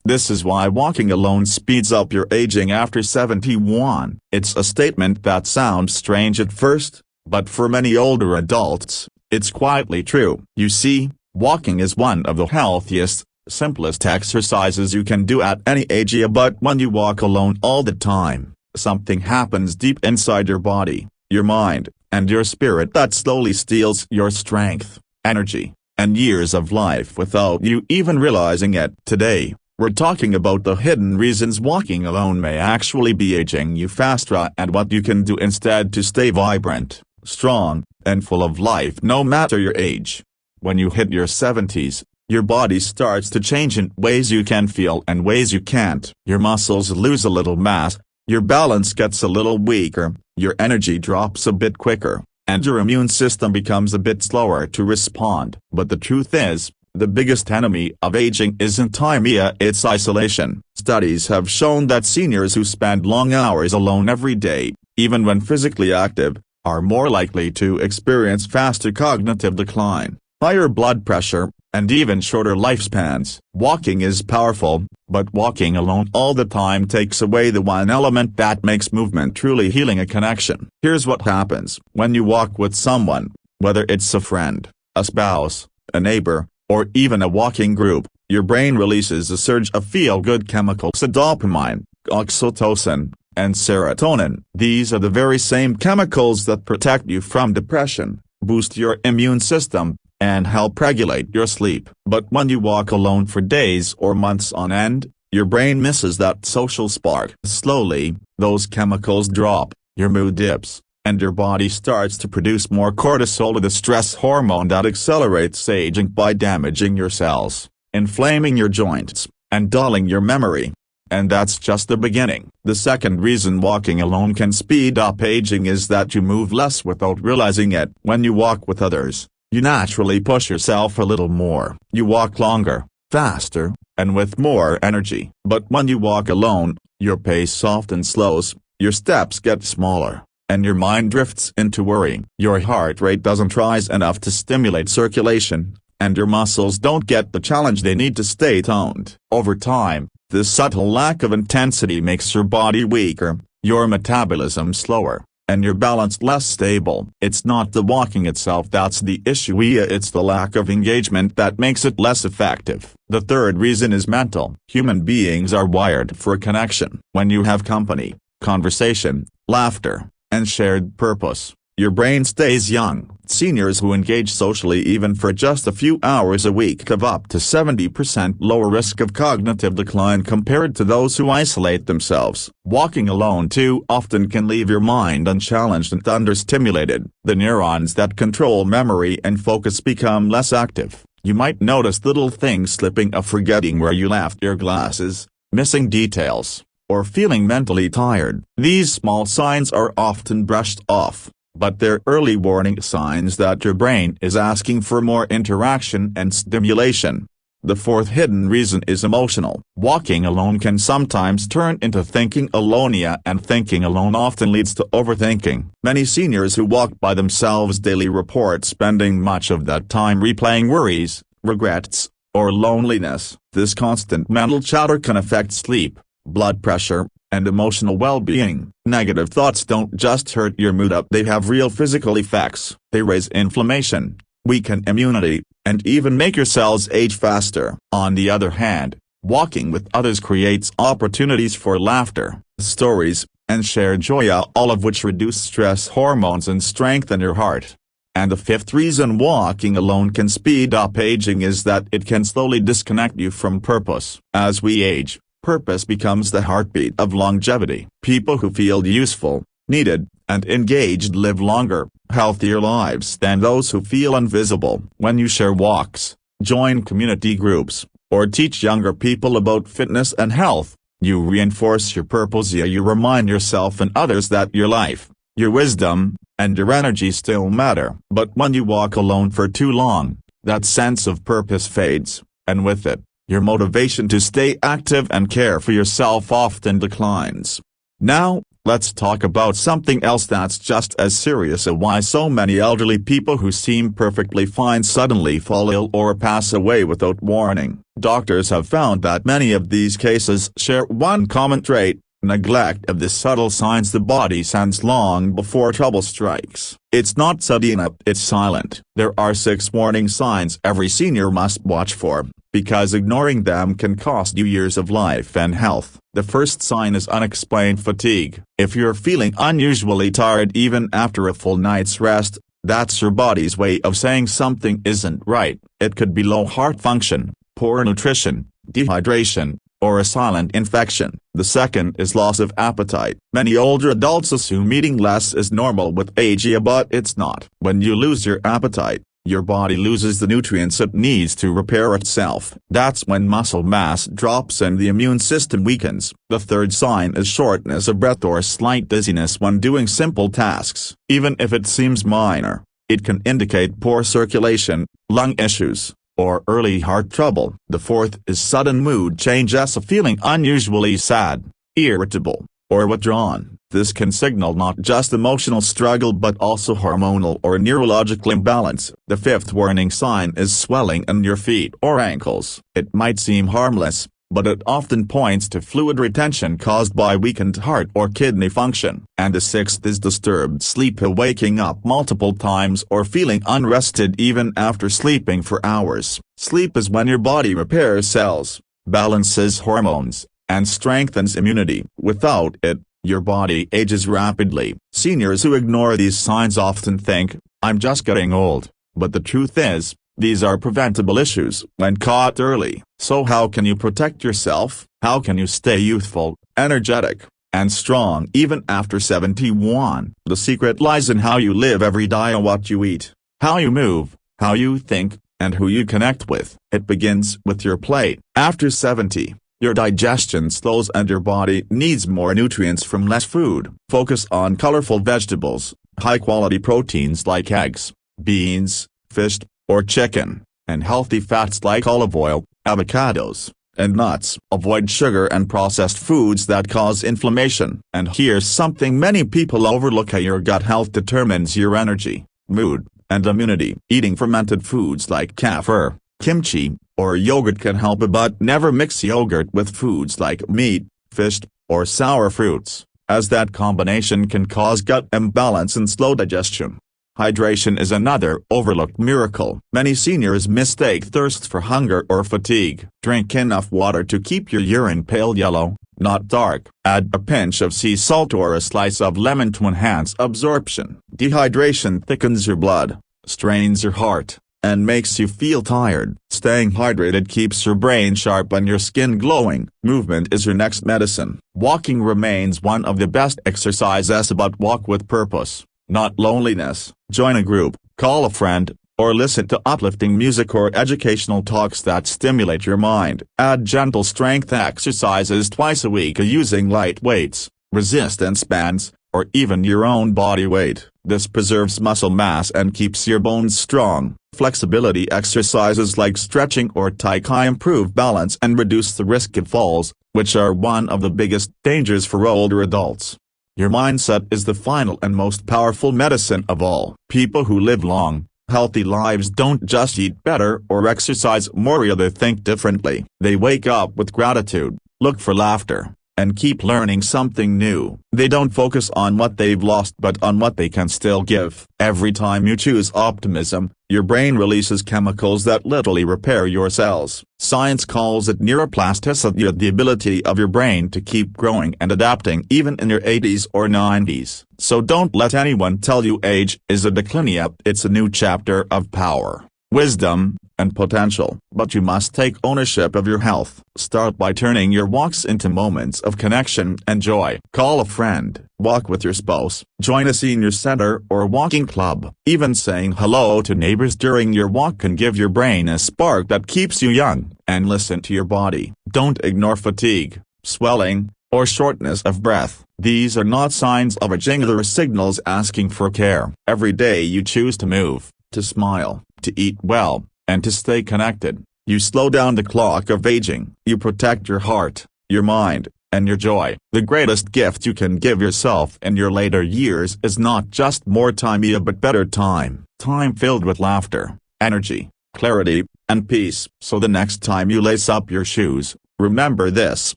This is why walking alone speeds up your aging after 71. It's a statement that sounds strange at first, but for many older adults, it's quietly true. You see, walking is one of the healthiest, simplest exercises you can do at any age, but when you walk alone all the time, something happens deep inside your body, your mind, and your spirit that slowly steals your strength, energy, and years of life without you even realizing it. Today, we're talking about the hidden reasons walking alone may actually be aging you faster and what you can do instead to stay vibrant, strong, and full of life no matter your age. When you hit your 70s, your body starts to change in ways you can feel and ways you can't. Your muscles lose a little mass, your balance gets a little weaker, your energy drops a bit quicker, and your immune system becomes a bit slower to respond. But the truth is, the biggest enemy of aging isn't time, it's isolation. Studies have shown that seniors who spend long hours alone every day, even when physically active, are more likely to experience faster cognitive decline, higher blood pressure, and even shorter lifespans. Walking is powerful, but walking alone all the time takes away the one element that makes movement truly healing: a connection. Here's what happens when you walk with someone, whether it's a friend, a spouse, a neighbor, or even a walking group. Your brain releases a surge of feel-good chemicals: dopamine, oxytocin, and serotonin. These are the very same chemicals that protect you from depression, boost your immune system, and help regulate your sleep. But when you walk alone for days or months on end, your brain misses that social spark. Slowly, those chemicals drop, your mood dips, and your body starts to produce more cortisol, the stress hormone that accelerates aging by damaging your cells, inflaming your joints, and dulling your memory. And that's just the beginning. The second reason walking alone can speed up aging is that you move less without realizing it. When you walk with others, you naturally push yourself a little more. You walk longer, faster, and with more energy. But when you walk alone, your pace often slows, your steps get smaller, and your mind drifts into worry. Your heart rate doesn't rise enough to stimulate circulation, and your muscles don't get the challenge they need to stay toned. Over time, this subtle lack of intensity makes your body weaker, your metabolism slower, and your balance less stable. It's not the walking itself that's the issue, it's the lack of engagement that makes it less effective. The third reason is mental. Human beings are wired for connection. When you have company, conversation, laughter, and shared purpose, your brain stays young. Seniors who engage socially even for just a few hours a week have up to 70% lower risk of cognitive decline compared to those who isolate themselves. Walking alone too often can leave your mind unchallenged and understimulated. The neurons that control memory and focus become less active. You might notice little things slipping, forgetting where you left your glasses, missing details, or feeling mentally tired. These small signs are often brushed off, but they're early warning signs that your brain is asking for more interaction and stimulation. The fourth hidden reason is emotional. Walking alone can sometimes turn into thinking alone, and thinking alone often leads to overthinking. Many seniors who walk by themselves daily report spending much of that time replaying worries, regrets, or loneliness. This constant mental chatter can affect sleep, blood pressure, and emotional well-being. Negative thoughts don't just hurt your mood up, they have real physical effects. They raise inflammation, weaken immunity, and even make your cells age faster. On the other hand, walking with others creates opportunities for laughter, stories, and shared joy, all of which reduce stress hormones and strengthen your heart. And the fifth reason walking alone can speed up aging is that it can slowly disconnect you from purpose. As we age, purpose becomes the heartbeat of longevity. People who feel useful, needed, and engaged live longer, healthier lives than those who feel invisible. When you share walks, join community groups, or teach younger people about fitness and health, you reinforce your purpose. You remind yourself and others that your life, your wisdom, and your energy still matter. But when you walk alone for too long, that sense of purpose fades, and with it, your motivation to stay active and care for yourself often declines. Now, let's talk about something else that's just as serious as why so many elderly people who seem perfectly fine suddenly fall ill or pass away without warning. Doctors have found that many of these cases share one common trait: neglect of the subtle signs the body sends long before trouble strikes. It's not sudden, it's silent. There are 6 warning signs every senior must watch for, because ignoring them can cost you years of life and health. The first sign is unexplained fatigue. If you're feeling unusually tired even after a full night's rest, that's your body's way of saying something isn't right. It could be low heart function, poor nutrition, dehydration, or a silent infection. The second is loss of appetite. Many older adults assume eating less is normal with age, but it's not. When you lose your appetite, your body loses the nutrients it needs to repair itself. That's when muscle mass drops and the immune system weakens. The third sign is shortness of breath or slight dizziness when doing simple tasks. Even if it seems minor, it can indicate poor circulation, lung issues, or early heart trouble. The fourth is sudden mood changes, feeling unusually sad, irritable, or withdrawn. This can signal not just emotional struggle but also hormonal or neurological imbalance. The fifth warning sign is swelling in your feet or ankles. It might seem harmless, but it often points to fluid retention caused by weakened heart or kidney function. And the sixth is disturbed sleep, waking up multiple times or feeling unrested even after sleeping for hours. Sleep is when your body repairs cells, balances hormones, and strengthens immunity. Without it, your body ages rapidly. Seniors who ignore these signs often think, "I'm just getting old," but the truth is, these are preventable issues when caught early. So how can you protect yourself? How can you stay youthful, energetic, and strong even after 71? The secret lies in how you live every day, what you eat, how you move, how you think, and who you connect with. It begins with your plate. After 70, your digestion slows and your body needs more nutrients from less food. Focus on colorful vegetables, high-quality proteins like eggs, beans, fish, or chicken, and healthy fats like olive oil, avocados, and nuts. Avoid sugar and processed foods that cause inflammation. And here's something many people overlook: your gut health determines your energy, mood, and immunity. Eating fermented foods like kefir, kimchi, or yogurt can help, but never mix yogurt with foods like meat, fish, or sour fruits, as that combination can cause gut imbalance and slow digestion. Hydration is another overlooked miracle. Many seniors mistake thirst for hunger or fatigue. Drink enough water to keep your urine pale yellow, not dark. Add a pinch of sea salt or a slice of lemon to enhance absorption. Dehydration thickens your blood, strains your heart, and makes you feel tired. Staying hydrated keeps your brain sharp and your skin glowing. Movement is your next medicine. Walking remains one of the best exercises, but walk with purpose, not loneliness. Join a group, call a friend, or listen to uplifting music or educational talks that stimulate your mind. Add gentle strength exercises twice a week using light weights, resistance bands, or even your own body weight. This preserves muscle mass and keeps your bones strong. Flexibility exercises like stretching or Tai Chi improve balance and reduce the risk of falls, which are one of the biggest dangers for older adults. Your mindset is the final and most powerful medicine of all. People who live long, healthy lives don't just eat better or exercise more, they think differently. They wake up with gratitude, look for laughter, and keep learning something new. They don't focus on what they've lost but on what they can still give. Every time you choose optimism, your brain releases chemicals that literally repair your cells. Science calls it neuroplasticity, the ability of your brain to keep growing and adapting even in your 80s or 90s. So don't let anyone tell you age is a decline. It's a new chapter of power, wisdom, and potential. But you must take ownership of your health. Start by turning your walks into moments of connection and joy. Call a friend, walk with your spouse, join a senior center or walking club. Even saying hello to neighbors during your walk can give your brain a spark that keeps you young. And listen to your body. Don't ignore fatigue, swelling, or shortness of breath. These are not signs of aging, they are signals asking for care. Every day you choose to move, to smile, to eat well, and to stay connected, you slow down the clock of aging. You protect your heart, your mind, and your joy. The greatest gift you can give yourself in your later years is not just more time but better time. Time filled with laughter, energy, clarity, and peace. So the next time you lace up your shoes, remember this: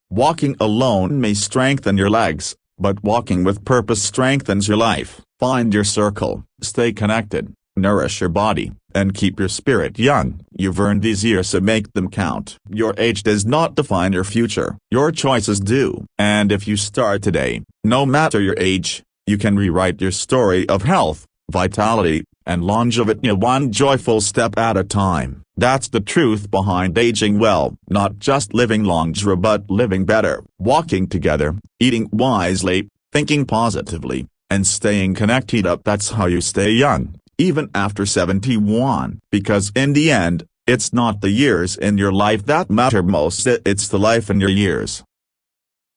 walking alone may strengthen your legs, but walking with purpose strengthens your life. Find your circle, stay connected, nourish your body, and keep your spirit young. You've earned these years, so make them count. Your age does not define your future. Your choices do. And if you start today, no matter your age, you can rewrite your story of health, vitality, and longevity one joyful step at a time. That's the truth behind aging well. Not just living longer but living better. Walking together, eating wisely, thinking positively, and staying connected up. That's how you stay young, even after 71. Because in the end, it's not the years in your life that matter most, it's the life in your years.